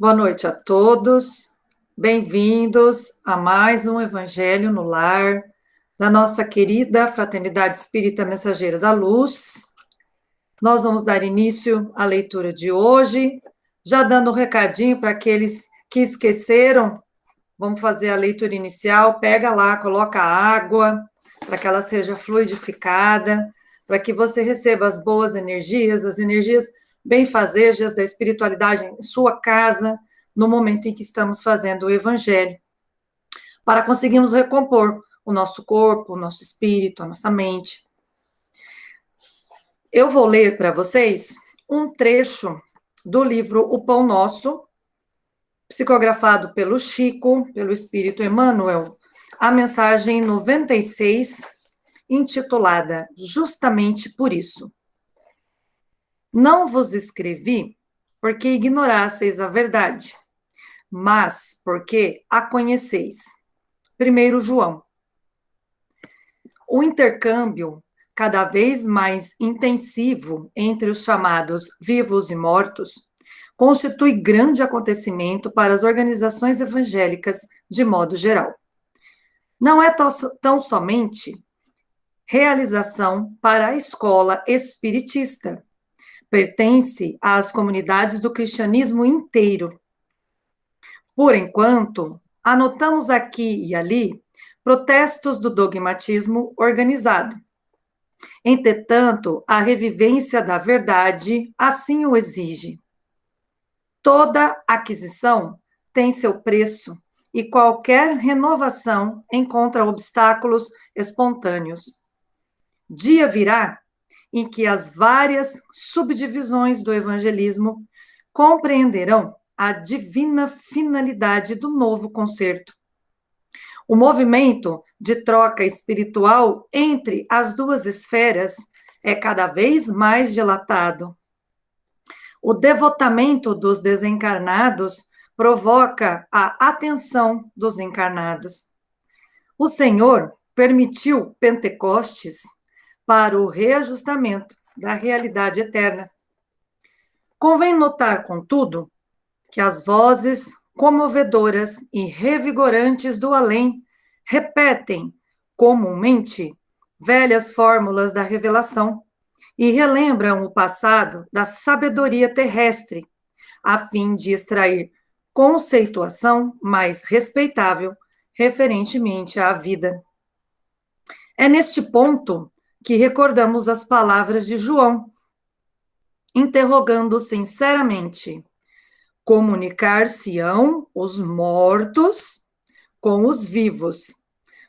Boa noite a todos, bem-vindos a mais um Evangelho no Lar, da nossa querida Fraternidade Espírita Mensageira da Luz. Nós vamos dar início à leitura de hoje, já dando um recadinho para aqueles que esqueceram, vamos fazer a leitura inicial, pega lá, coloca água, para que ela seja fluidificada, para que você receba as boas energias, as energias benfazejas da espiritualidade em sua casa, no momento em que estamos fazendo o Evangelho, para conseguirmos recompor o nosso corpo, o nosso espírito, a nossa mente. Eu vou ler para vocês um trecho do livro O Pão Nosso, psicografado pelo Chico, pelo Espírito Emmanuel, a mensagem 96, intitulada Justamente por Isso. Não vos escrevi porque ignorasseis a verdade, mas porque a conheceis. 1 João. O intercâmbio cada vez mais intensivo entre os chamados vivos e mortos constitui grande acontecimento para as organizações evangélicas de modo geral. Não é tão somente realização para a escola espiritista, pertence às comunidades do cristianismo inteiro. Por enquanto, anotamos aqui e ali protestos do dogmatismo organizado. Entretanto, a revivência da verdade assim o exige. Toda aquisição tem seu preço e qualquer renovação encontra obstáculos espontâneos. Dia virá em que as várias subdivisões do evangelismo compreenderão a divina finalidade do novo concerto. O movimento de troca espiritual entre as duas esferas é cada vez mais dilatado. O devotamento dos desencarnados provoca a atenção dos encarnados. O Senhor permitiu Pentecostes para o reajustamento da realidade eterna. Convém notar, contudo, que as vozes comovedoras e revigorantes do além repetem, comumente, velhas fórmulas da revelação e relembram o passado da sabedoria terrestre, a fim de extrair conceituação mais respeitável referentemente à vida. É neste ponto que recordamos as palavras de João, interrogando sinceramente: comunicar-se-ão os mortos com os vivos,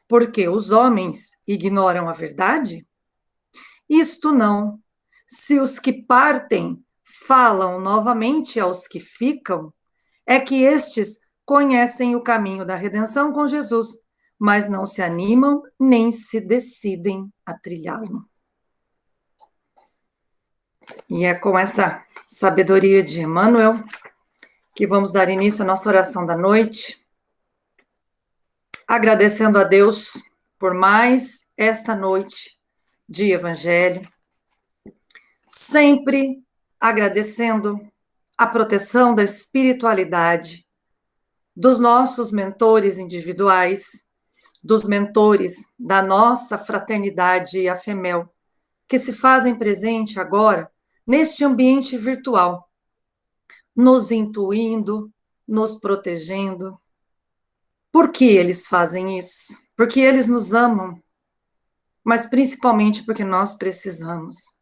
porque os homens ignoram a verdade? Isto não. Se os que partem falam novamente aos que ficam, é que estes conhecem o caminho da redenção com Jesus, mas não se animam nem se decidem a trilhá-lo. E é com essa sabedoria de Emmanuel que vamos dar início à nossa oração da noite, agradecendo a Deus por mais esta noite de Evangelho, sempre agradecendo a proteção da espiritualidade, dos nossos mentores individuais, dos mentores da nossa fraternidade AFEMEL, que se fazem presente agora neste ambiente virtual, nos intuindo, nos protegendo. Por que eles fazem isso? Porque eles nos amam, mas principalmente porque nós precisamos.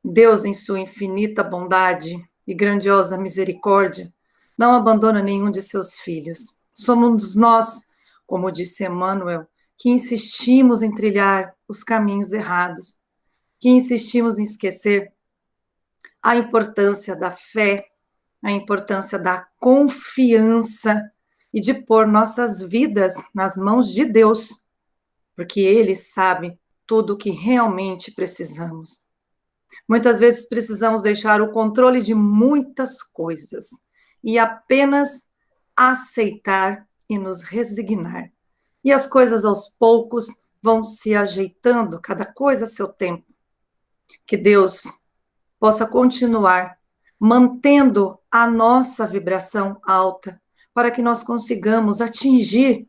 Deus, em sua infinita bondade e grandiosa misericórdia, não abandona nenhum de seus filhos. Somos nós, como disse Emmanuel, que insistimos em trilhar os caminhos errados, que insistimos em esquecer a importância da fé, a importância da confiança e de pôr nossas vidas nas mãos de Deus, porque Ele sabe tudo o que realmente precisamos. Muitas vezes precisamos deixar o controle de muitas coisas e apenas aceitar e nos resignar. E as coisas aos poucos vão se ajeitando, cada coisa a seu tempo. Que Deus possa continuar mantendo a nossa vibração alta, para que nós consigamos atingir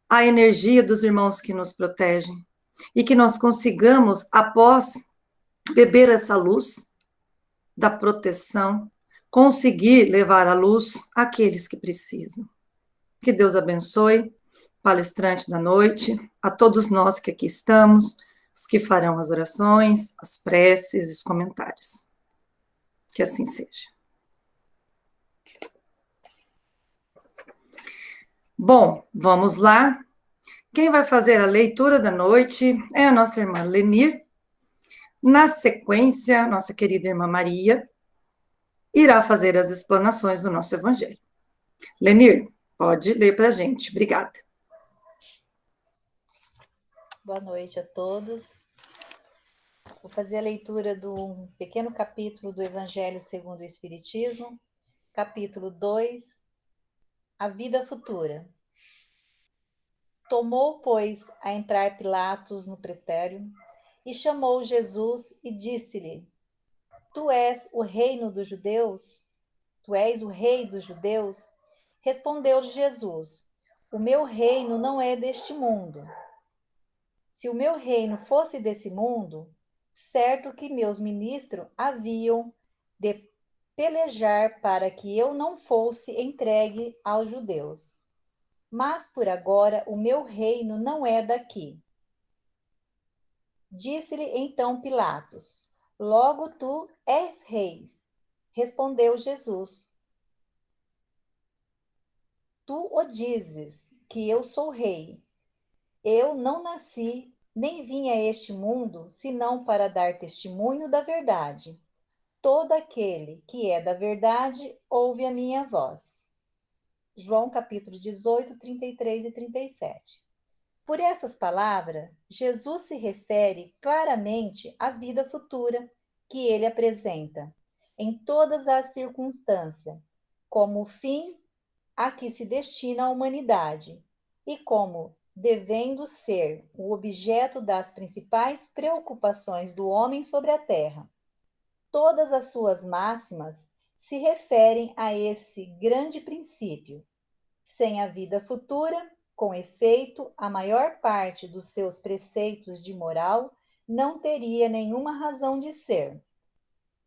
a energia dos irmãos que nos protegem e que nós consigamos, após beber essa luz da proteção, conseguir levar a luz àqueles que precisam. Que Deus abençoe, palestrante da noite, a todos nós que aqui estamos, os que farão as orações, as preces e os comentários. Que assim seja. Bom, vamos lá. Quem vai fazer a leitura da noite é a nossa irmã Lenir. Na sequência, nossa querida irmã Maria irá fazer as explanações do nosso evangelho. Lenir, pode ler para a gente. Obrigada. Boa noite a todos. Vou fazer a leitura de um pequeno capítulo do Evangelho segundo o Espiritismo, capítulo 2, a vida futura. Tomou, pois, a entrar Pilatos no pretério, e chamou Jesus e disse-lhe: Tu és o reino dos judeus? Tu és o rei dos judeus? Respondeu-lhe Jesus: O meu reino não é deste mundo. Se o meu reino fosse desse mundo, certo que meus ministros haviam de pelejar para que eu não fosse entregue aos judeus. Mas por agora o meu reino não é daqui. Disse-lhe então Pilatos: Logo tu és rei. Respondeu Jesus: Tu o dizes que eu sou rei. Eu não nasci, nem vim a este mundo, senão para dar testemunho da verdade. Todo aquele que é da verdade ouve a minha voz. João capítulo 18, 33 e 37. Por essas palavras, Jesus se refere claramente à vida futura que ele apresenta, em todas as circunstâncias, como o fim a que se destina a humanidade e como devendo ser o objeto das principais preocupações do homem sobre a terra. Todas as suas máximas se referem a esse grande princípio. Sem a vida futura, com efeito, a maior parte dos seus preceitos de moral não teria nenhuma razão de ser.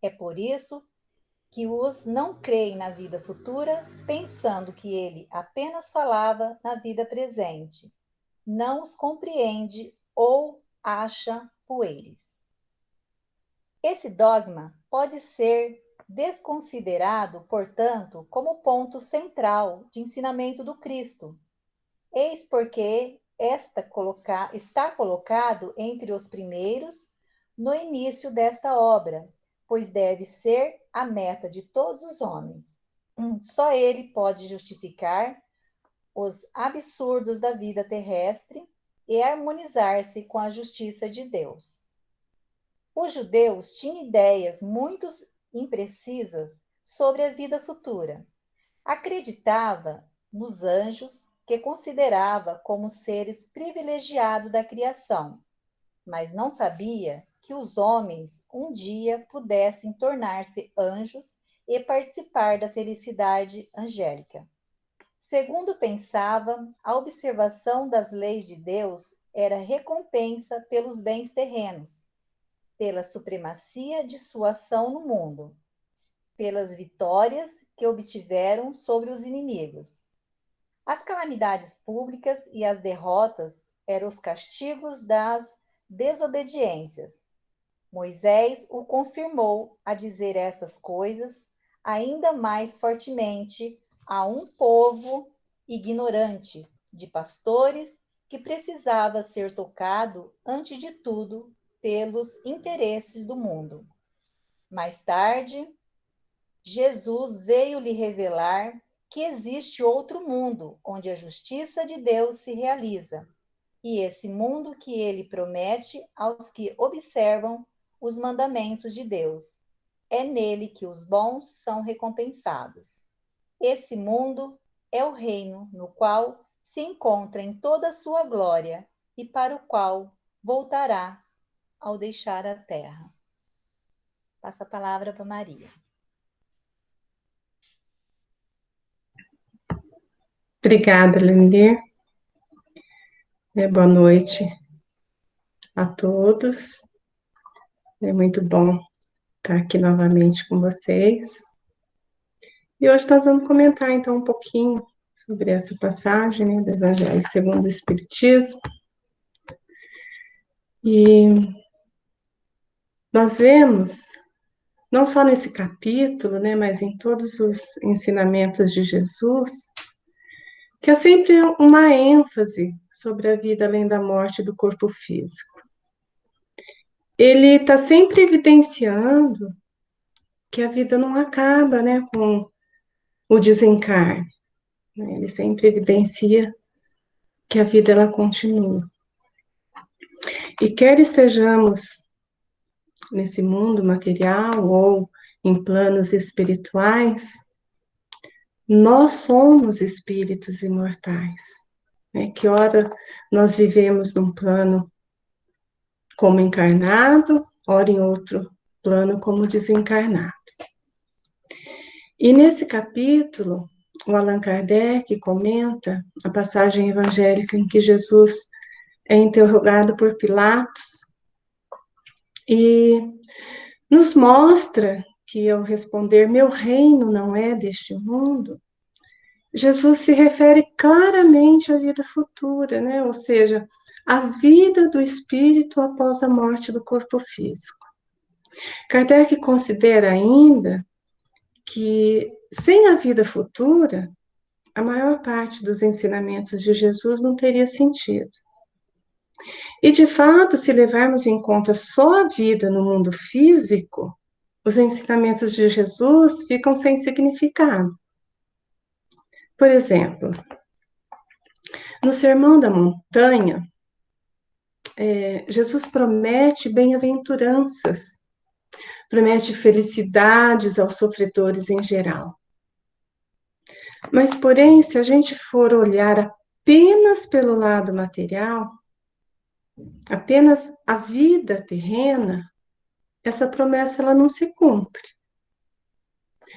É por isso que os não creem na vida futura, pensando que ele apenas falava na vida presente, não os compreende ou acha pueris. Esse dogma pode ser desconsiderado, portanto, como ponto central de ensinamento do Cristo. Eis porque está colocado entre os primeiros no início desta obra, pois deve ser a meta de todos os homens. Só ele pode justificar os absurdos da vida terrestre e harmonizar-se com a justiça de Deus. Os judeus tinham ideias muito imprecisas sobre a vida futura. Acreditava nos anjos, que considerava como seres privilegiados da criação, mas não sabia que os homens um dia pudessem tornar-se anjos e participar da felicidade angélica. Segundo pensava, a observação das leis de Deus era recompensa pelos bens terrenos, pela supremacia de sua ação no mundo, pelas vitórias que obtiveram sobre os inimigos. As calamidades públicas e as derrotas eram os castigos das desobediências. Moisés o confirmou a dizer essas coisas ainda mais fortemente a um povo ignorante, de pastores, que precisava ser tocado, antes de tudo, pelos interesses do mundo. Mais tarde, Jesus veio lhe revelar que existe outro mundo, onde a justiça de Deus se realiza, e esse mundo que ele promete aos que observam os mandamentos de Deus. É nele que os bons são recompensados. Esse mundo é o reino no qual se encontra em toda a sua glória e para o qual voltará ao deixar a terra. Passa a palavra para Maria. Obrigada, Lenir. Boa noite a todos. É muito bom estar aqui novamente com vocês. E hoje nós vamos comentar, então, um pouquinho sobre essa passagem, né, do Evangelho segundo o Espiritismo. E nós vemos, não só nesse capítulo, né, mas em todos os ensinamentos de Jesus, que é sempre uma ênfase sobre a vida além da morte do corpo físico. Ele está sempre evidenciando que a vida não acaba, né, com o desencarne. Ele sempre evidencia que a vida ela continua. E quer estejamos nesse mundo material ou em planos espirituais, nós somos espíritos imortais, né? Que ora nós vivemos num plano como encarnado, ora em outro plano como desencarnado. E nesse capítulo, o Allan Kardec comenta a passagem evangélica em que Jesus é interrogado por Pilatos e nos mostra que, ao responder, meu reino não é deste mundo, Jesus se refere claramente à vida futura, né? Ou seja, à vida do espírito após a morte do corpo físico. Kardec considera ainda que, sem a vida futura, a maior parte dos ensinamentos de Jesus não teria sentido. E, de fato, se levarmos em conta só a vida no mundo físico, os ensinamentos de Jesus ficam sem significado. Por exemplo, no Sermão da Montanha, Jesus promete bem-aventuranças, promete felicidades aos sofredores em geral. Mas, porém, se a gente for olhar apenas pelo lado material, apenas a vida terrena, essa promessa ela não se cumpre.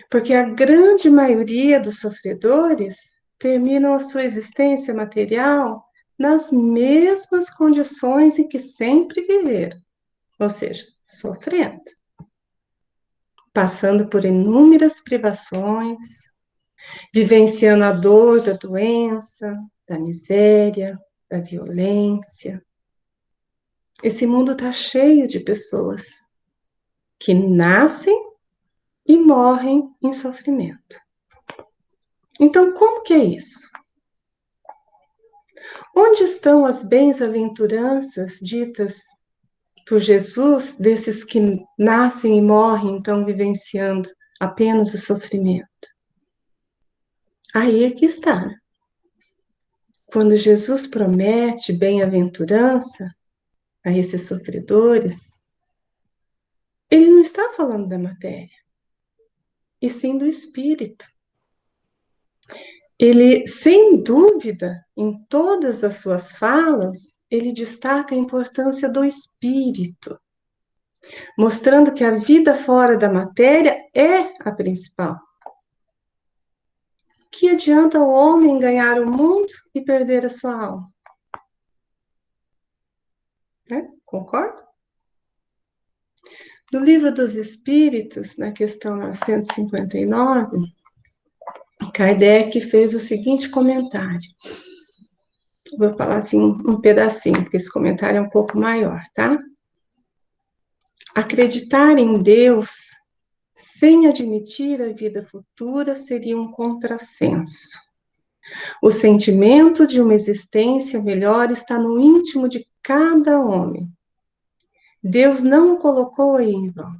Porque a grande maioria dos sofredores terminam a sua existência material nas mesmas condições em que sempre viveram, ou seja, sofrendo, passando por inúmeras privações, vivenciando a dor da doença, da miséria, da violência. Esse mundo está cheio de pessoas que nascem e morrem em sofrimento. Então, como que é isso? Onde estão as bem-aventuranças ditas por Jesus desses que nascem e morrem, então vivenciando apenas o sofrimento? Aí é que está. Quando Jesus promete bem-aventurança a esses sofredores, ele não está falando da matéria, e sim do espírito. Ele, sem dúvida, em todas as suas falas, ele destaca a importância do espírito, mostrando que a vida fora da matéria é a principal. Que adianta o homem ganhar o mundo e perder a sua alma? Concorda? No Livro dos Espíritos, na questão 959, Kardec fez o seguinte comentário. Vou falar assim um pedacinho, porque esse comentário é um pouco maior, tá? Acreditar em Deus sem admitir a vida futura seria um contrassenso. O sentimento de uma existência melhor está no íntimo de cada homem. Deus não o colocou aí em vão.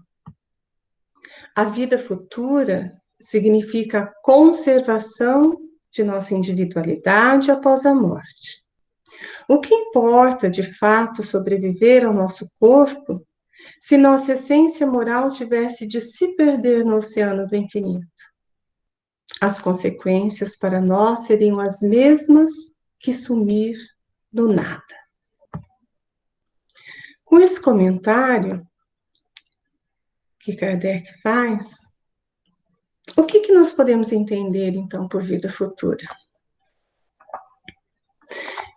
A vida futura significa a conservação de nossa individualidade após a morte. O que importa, de fato, sobreviver ao nosso corpo se nossa essência moral tivesse de se perder no oceano do infinito? As consequências para nós seriam as mesmas que sumir do nada. Com esse comentário que Kardec faz, o que nós podemos entender, então, por vida futura?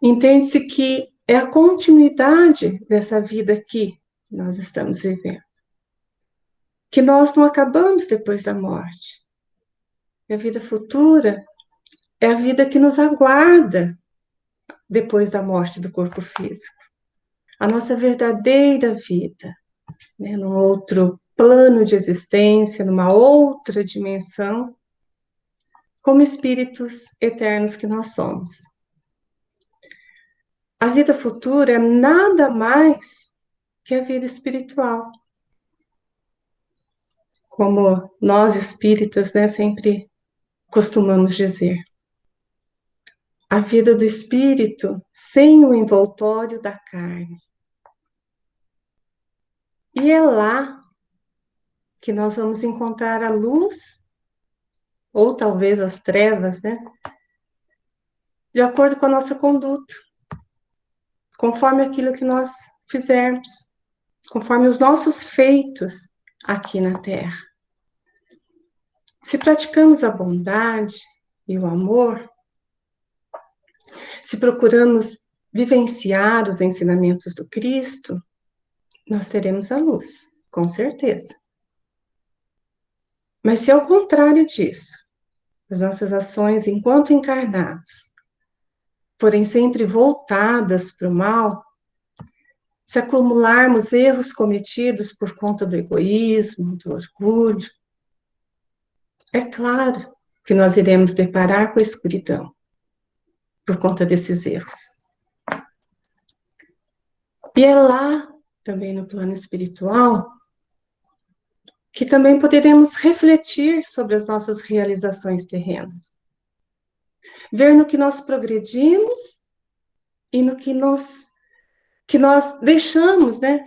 Entende-se que é a continuidade dessa vida aqui que nós estamos vivendo. Que nós não acabamos depois da morte. E a vida futura é a vida que nos aguarda depois da morte do corpo físico. A nossa verdadeira vida, né, num outro plano de existência, numa outra dimensão, como espíritos eternos que nós somos. A vida futura é nada mais que a vida espiritual. Como nós espíritas, né, sempre costumamos dizer. A vida do espírito sem o envoltório da carne. E é lá que nós vamos encontrar a luz, ou talvez as trevas, né? De acordo com a nossa conduta, conforme aquilo que nós fizermos, conforme os nossos feitos aqui na Terra. Se praticamos a bondade e o amor, se procuramos vivenciar os ensinamentos do Cristo, nós teremos a luz, com certeza. Mas se ao contrário disso, as nossas ações enquanto encarnados forem sempre voltadas para o mal, se acumularmos erros cometidos por conta do egoísmo, do orgulho, é claro que nós iremos deparar com a escuridão por conta desses erros. E é lá, também no plano espiritual, que também poderemos refletir sobre as nossas realizações terrenas. Ver no que nós progredimos e no que nós deixamos, né,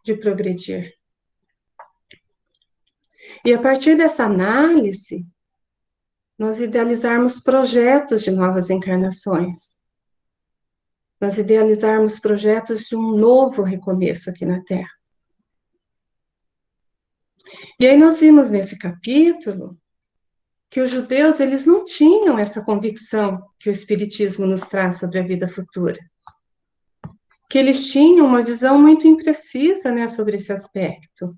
de progredir. E a partir dessa análise, nós idealizarmos projetos de novas encarnações. Nós idealizarmos projetos de um novo recomeço aqui na Terra. E aí nós vimos nesse capítulo que os judeus, eles não tinham essa convicção que o Espiritismo nos traz sobre a vida futura. Que eles tinham uma visão muito imprecisa, né, sobre esse aspecto.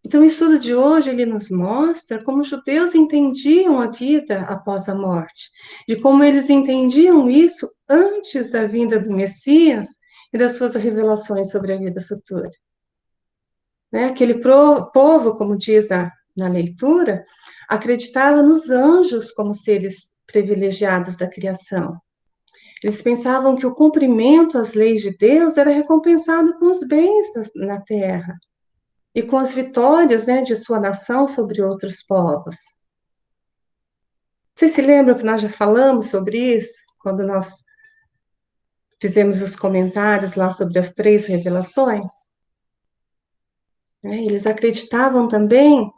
Então, o estudo de hoje, ele nos mostra como os judeus entendiam a vida após a morte, de como eles entendiam isso antes da vinda do Messias e das suas revelações sobre a vida futura. Né? Aquele povo, como diz na leitura, acreditava nos anjos como seres privilegiados da criação. Eles pensavam que o cumprimento às leis de Deus era recompensado com os bens na terra e com as vitórias, né, de sua nação sobre outros povos. Vocês se lembram que nós já falamos sobre isso, quando nós fizemos os comentários lá sobre as 3 revelações? Eles acreditavam também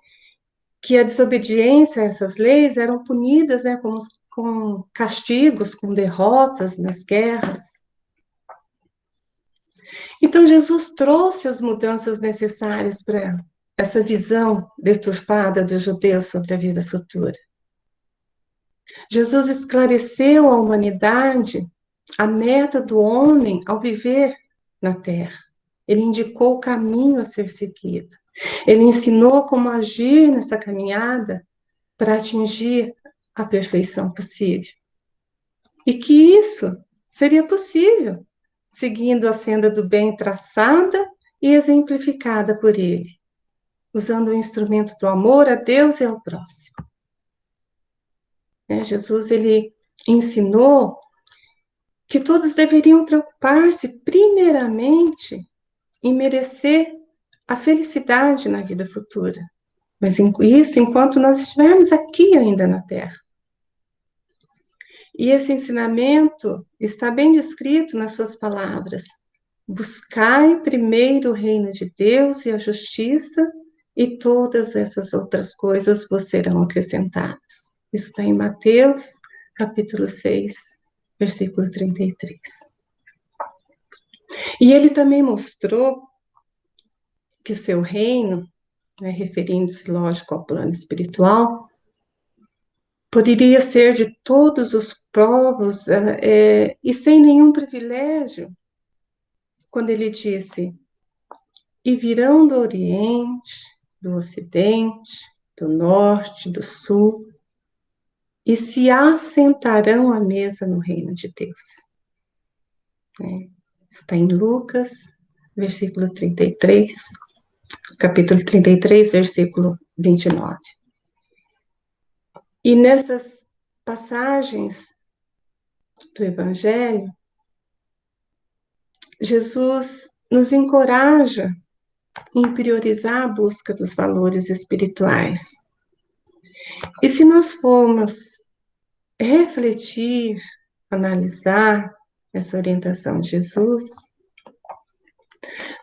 que a desobediência a essas leis eram punidas, né, com castigos, com derrotas nas guerras. Então, Jesus trouxe as mudanças necessárias para essa visão deturpada dos judeus sobre a vida futura. Jesus esclareceu à humanidade a meta do homem ao viver na Terra. Ele indicou o caminho a ser seguido. Ele ensinou como agir nessa caminhada para atingir a perfeição possível. E que isso seria possível, seguindo a senda do bem traçada e exemplificada por ele, usando o instrumento do amor a Deus e ao próximo. Jesus, ele ensinou que todos deveriam preocupar-se primeiramente em merecer a felicidade na vida futura, mas isso enquanto nós estivermos aqui ainda na Terra. E esse ensinamento está bem descrito nas suas palavras. Buscai primeiro o reino de Deus e a justiça, e todas essas outras coisas vos serão acrescentadas. Isso está em Mateus, capítulo 6, versículo 33. E ele também mostrou que o seu reino, né, referindo-se, lógico, ao plano espiritual, poderia ser de todos os povos e sem nenhum privilégio, quando ele disse: e virão do Oriente, do Ocidente, do Norte, do Sul, e se assentarão à mesa no reino de Deus. Está em Lucas, versículo 33, capítulo 33, versículo 29. E nessas passagens do Evangelho, Jesus nos encoraja em priorizar a busca dos valores espirituais. E se nós formos refletir, analisar essa orientação de Jesus,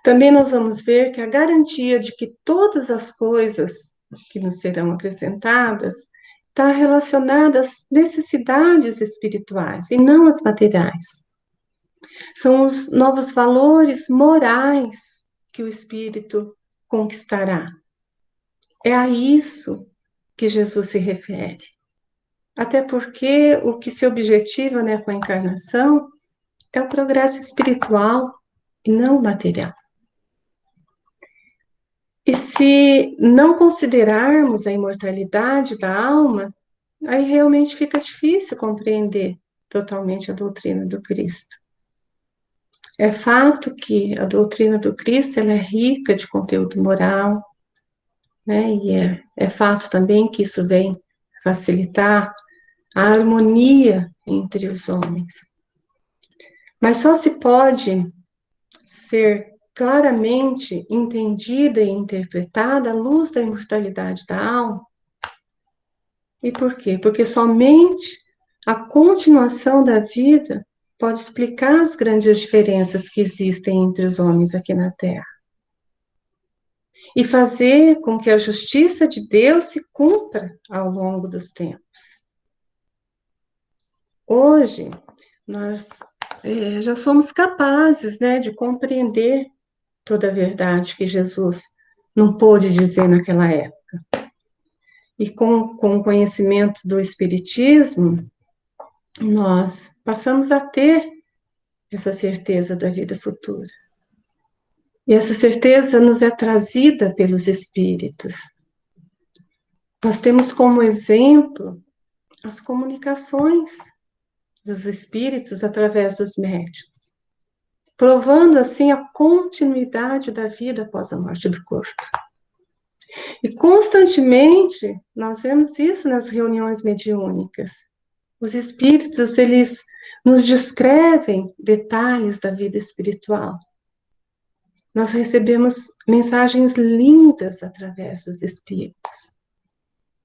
também nós vamos ver que a garantia de que todas as coisas que nos serão acrescentadas está relacionada às necessidades espirituais e não às materiais. São os novos valores morais que o espírito conquistará. É a isso que Jesus se refere. Até porque o que se objetiva, né, com a encarnação é o progresso espiritual e não material. E se não considerarmos a imortalidade da alma, aí realmente fica difícil compreender totalmente a doutrina do Cristo. É fato que a doutrina do Cristo ela é rica de conteúdo moral, né? E é fato também que isso vem facilitar a harmonia entre os homens. Mas só se pode ser claramente entendida e interpretada à luz da imortalidade da alma. E por quê? Porque somente a continuação da vida pode explicar as grandes diferenças que existem entre os homens aqui na Terra. E fazer com que a justiça de Deus se cumpra ao longo dos tempos. Hoje, nós já somos capazes, né, de compreender toda a verdade que Jesus não pôde dizer naquela época. E com o conhecimento do Espiritismo, nós passamos a ter essa certeza da vida futura. E essa certeza nos é trazida pelos Espíritos. Nós temos como exemplo as comunicações dos Espíritos através dos médiuns, provando assim a continuidade da vida após a morte do corpo. E constantemente nós vemos isso nas reuniões mediúnicas. Os espíritos, eles nos descrevem detalhes da vida espiritual. Nós recebemos mensagens lindas através dos espíritos,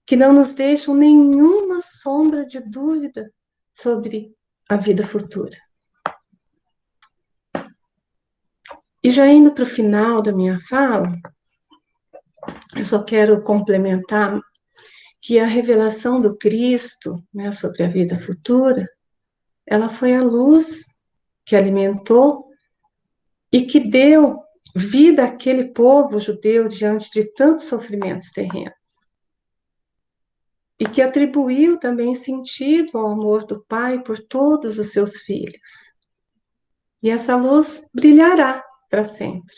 que não nos deixam nenhuma sombra de dúvida sobre a vida futura. E já indo para o final da minha fala, eu só quero complementar que a revelação do Cristo, né, sobre a vida futura, ela foi a luz que alimentou e que deu vida àquele povo judeu diante de tantos sofrimentos terrenos. E que atribuiu também sentido ao amor do Pai por todos os seus filhos. E essa luz brilhará para sempre.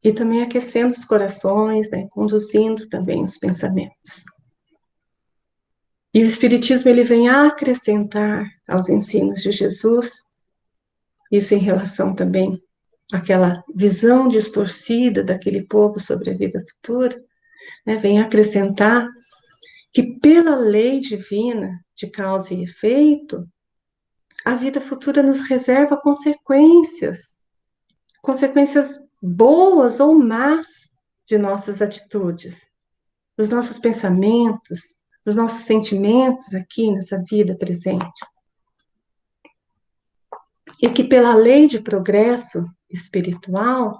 E também aquecendo os corações, né, conduzindo também os pensamentos. E o Espiritismo ele vem a acrescentar aos ensinos de Jesus, isso em relação também àquela visão distorcida daquele povo sobre a vida futura, né, vem acrescentar que pela lei divina de causa e efeito, a vida futura nos reserva consequências boas ou más de nossas atitudes, dos nossos pensamentos, dos nossos sentimentos aqui nessa vida presente. E que pela lei de progresso espiritual,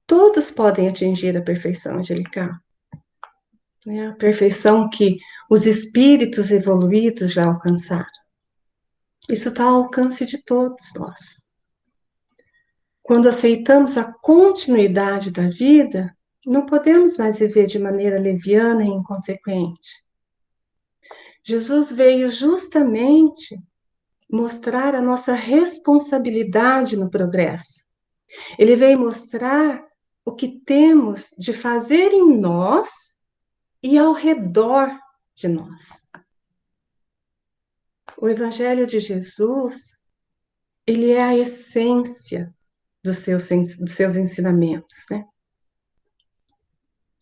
todos podem atingir a perfeição angelical. A perfeição que os espíritos evoluídos já alcançaram. Isso está ao alcance de todos nós. Quando aceitamos a continuidade da vida, não podemos mais viver de maneira leviana e inconsequente. Jesus veio justamente mostrar a nossa responsabilidade no progresso. Ele veio mostrar o que temos de fazer em nós e ao redor de nós. O Evangelho de Jesus, ele é a essência dos seus ensinamentos, né?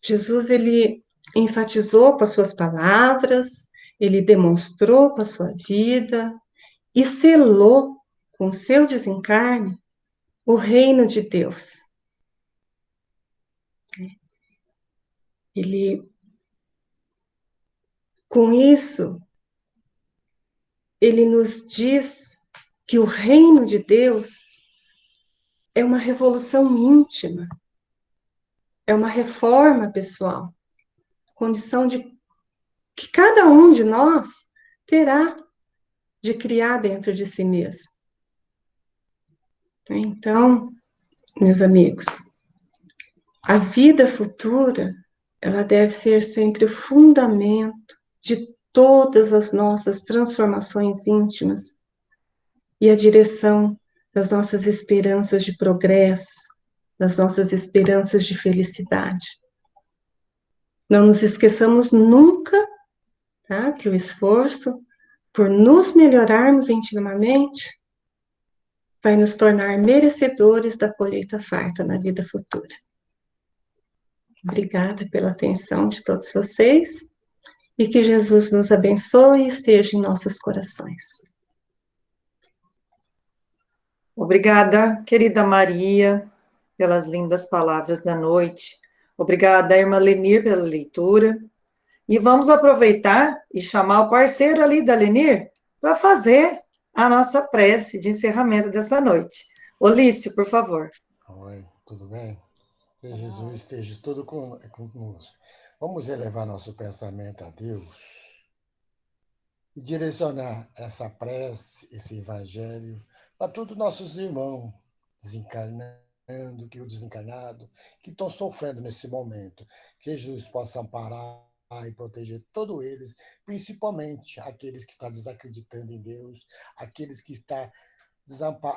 Jesus, ele enfatizou com as suas palavras, ele demonstrou com a sua vida e selou com o seu desencarne o reino de Deus. Ele, com isso, ele nos diz que o reino de Deus é uma revolução íntima, é uma reforma pessoal, condição de que cada um de nós terá de criar dentro de si mesmo. Então, meus amigos, a vida futura, ela deve ser sempre o fundamento de todas as nossas transformações íntimas e a direção das nossas esperanças de progresso, das nossas esperanças de felicidade. Não nos esqueçamos nunca, tá, que o esforço por nos melhorarmos intimamente vai nos tornar merecedores da colheita farta na vida futura. Obrigada pela atenção de todos vocês e que Jesus nos abençoe e esteja em nossos corações. Obrigada, querida Maria, pelas lindas palavras da noite. Obrigada, irmã Lenir, pela leitura. E vamos aproveitar e chamar o parceiro ali da Lenir para fazer a nossa prece de encerramento dessa noite. Olício, por favor. Oi, tudo bem? Que Jesus esteja todo conosco. Vamos elevar nosso pensamento a Deus e direcionar essa prece, esse evangelho, para todos os nossos irmãos desencarnando, que o desencarnado, que estão sofrendo nesse momento. Que Jesus possa amparar e proteger todos eles, principalmente aqueles que estão desacreditando em Deus, aqueles que estão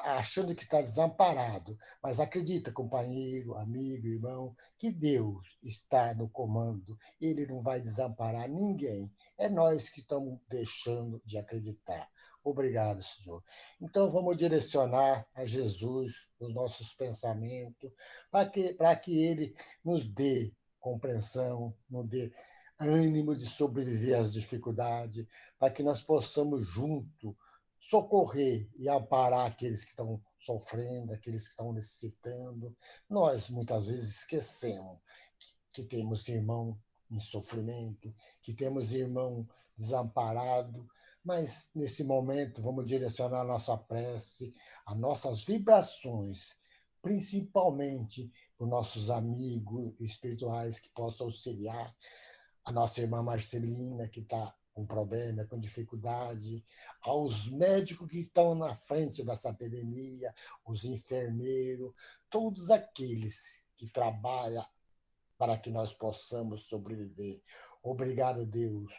achando que está desamparado, mas acredita, companheiro, amigo, irmão, que Deus está no comando. Ele não vai desamparar ninguém. É nós que estamos deixando de acreditar. Obrigado, Senhor. Então, vamos direcionar a Jesus os nossos pensamentos para que Ele nos dê compreensão, nos dê ânimo de sobreviver às dificuldades, para que nós possamos juntos socorrer e amparar aqueles que estão sofrendo, aqueles que estão necessitando. Nós, muitas vezes, esquecemos que temos irmão em sofrimento, que temos irmão desamparado, mas, nesse momento, vamos direcionar a nossa prece, as nossas vibrações, principalmente para os nossos amigos espirituais que possam auxiliar, a nossa irmã Marcelina, que está com problema, com dificuldade, aos médicos que estão na frente dessa epidemia, os enfermeiros, todos aqueles que trabalham para que nós possamos sobreviver. Obrigado, Deus.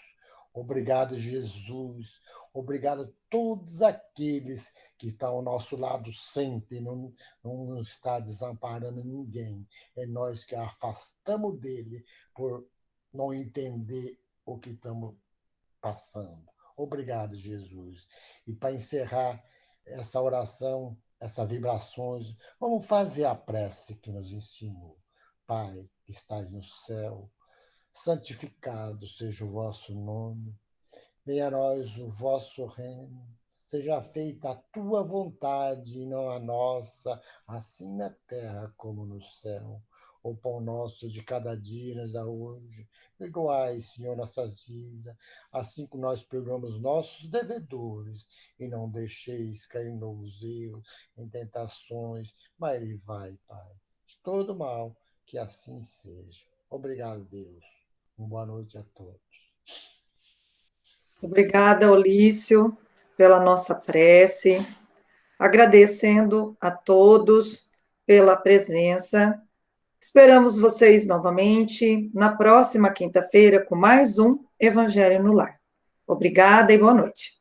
Obrigado, Jesus. Obrigado a todos aqueles que estão ao nosso lado sempre, não está desamparando ninguém. É nós que afastamos dele por não entender o que estamos passando. Obrigado, Jesus. E para encerrar essa oração, essas vibrações, vamos fazer a prece que nos ensinou. Pai, que estás no céu, santificado seja o vosso nome. Venha a nós o vosso reino. Seja feita a tua vontade e não a nossa, assim na terra como no céu. O pão nosso de cada dia nos dá hoje. Perdoai, Senhor, nossas dívidas, assim como nós perdoamos nossos devedores. E não deixeis cair em novos erros, em tentações, mas livrai, Pai, de todo mal, que assim seja. Obrigado, Deus. Uma boa noite a todos. Obrigada, Olício, pela nossa prece. Agradecendo a todos pela presença. Esperamos vocês novamente na próxima quinta-feira com mais um Evangelho no Lar. Obrigada e boa noite.